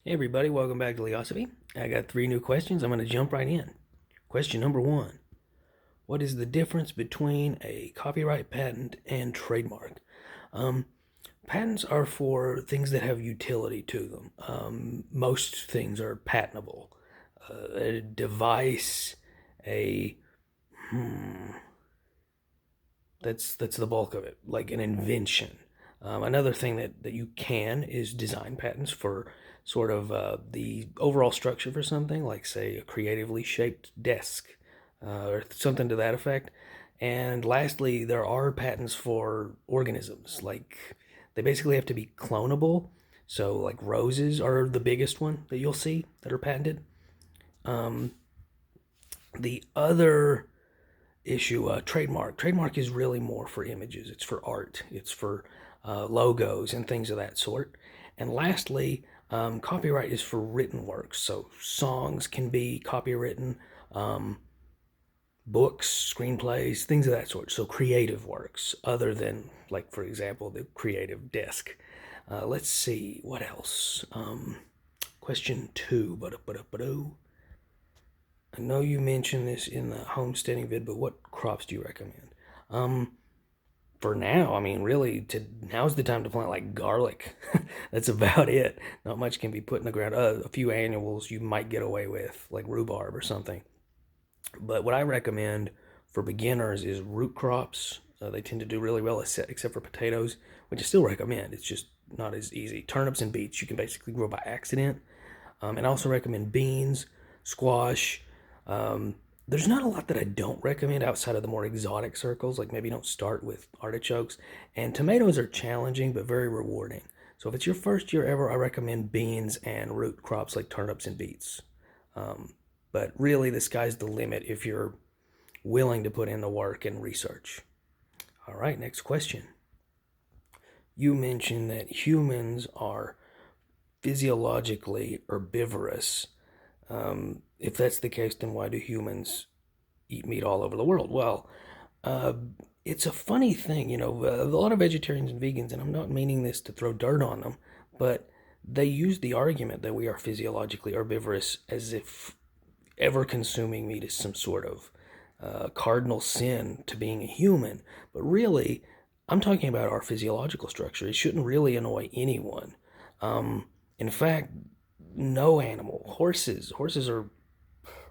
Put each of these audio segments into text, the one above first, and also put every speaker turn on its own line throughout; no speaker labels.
Hey everybody, welcome back to Leosophy. I got 3 new questions. I'm going to jump right in. Question number 1. What is the difference between a copyright patent and trademark? Um, Patents are for things that have utility to them. Most things are patentable. A device, a that's the bulk of it, like an invention. Another thing that you can is design patents for sort of the overall structure for something, like say a creatively shaped desk or something to that effect. And lastly, there are patents for organisms, like they basically have to be clonable. So like roses are the biggest one that you'll see that are patented. Um, the other issue trademark. Trademark is really more for images. It's for art. It's for logos and things of that sort. And lastly, copyright is for written works. So songs can be copywritten, um, books, screenplays, things of that sort. So creative works, other than, like, for example, the creative desk. Let's see what else. Question 2. I know you mentioned this in the homesteading vid, but what crops do you recommend? Um, for now, I mean, really, now's the time to plant like garlic. That's about it. Not much can be put in the ground. A few annuals you might get away with, like rhubarb or something. But what I recommend for beginners is root crops. They tend to do really well, except for potatoes, which I still recommend. It's just not as easy. Turnips and beets you can basically grow by accident. And I also recommend beans, squash. Um, there's not a lot that I don't recommend outside of the more exotic circles, like maybe don't start with artichokes. And tomatoes are challenging but very rewarding. So if it's your first year ever, I recommend beans and root crops like turnips and beets. Um, but really, the sky's the limit if you're willing to put in the work and research. All right, next question. You mentioned that humans are physiologically herbivorous. If that's the case, then why do humans eat meat all over the world? Well, uh, it's a funny thing, a lot of vegetarians and vegans, and I'm not meaning this to throw dirt on them, but they use the argument that we are physiologically herbivorous as if ever consuming meat is some sort of cardinal sin to being a human. But really, I'm talking about our physiological structure. It shouldn't really annoy anyone. Um, in fact, no animal, horses are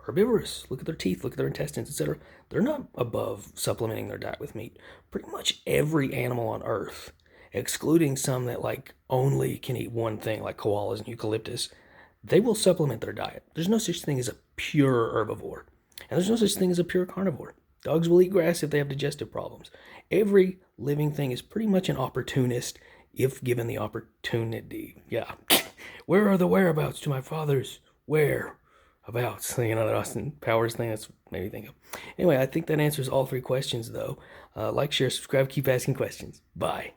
herbivorous. Look at their teeth, look at their intestines, etc. They're not above supplementing their diet with meat. Pretty much every animal on Earth, excluding some that like only can eat one thing, like koalas and eucalyptus, they will supplement their diet. There's no such thing as a pure herbivore, and there's no such thing as a pure carnivore. Dogs will eat grass if they have digestive problems. Every living thing is pretty much an opportunist if given the opportunity. Yeah. Where are the whereabouts to my father's whereabouts? That Austin Powers thing. That's made me think of. Anyway, I think that answers all 3 questions, though. Like, share, subscribe, keep asking questions. Bye.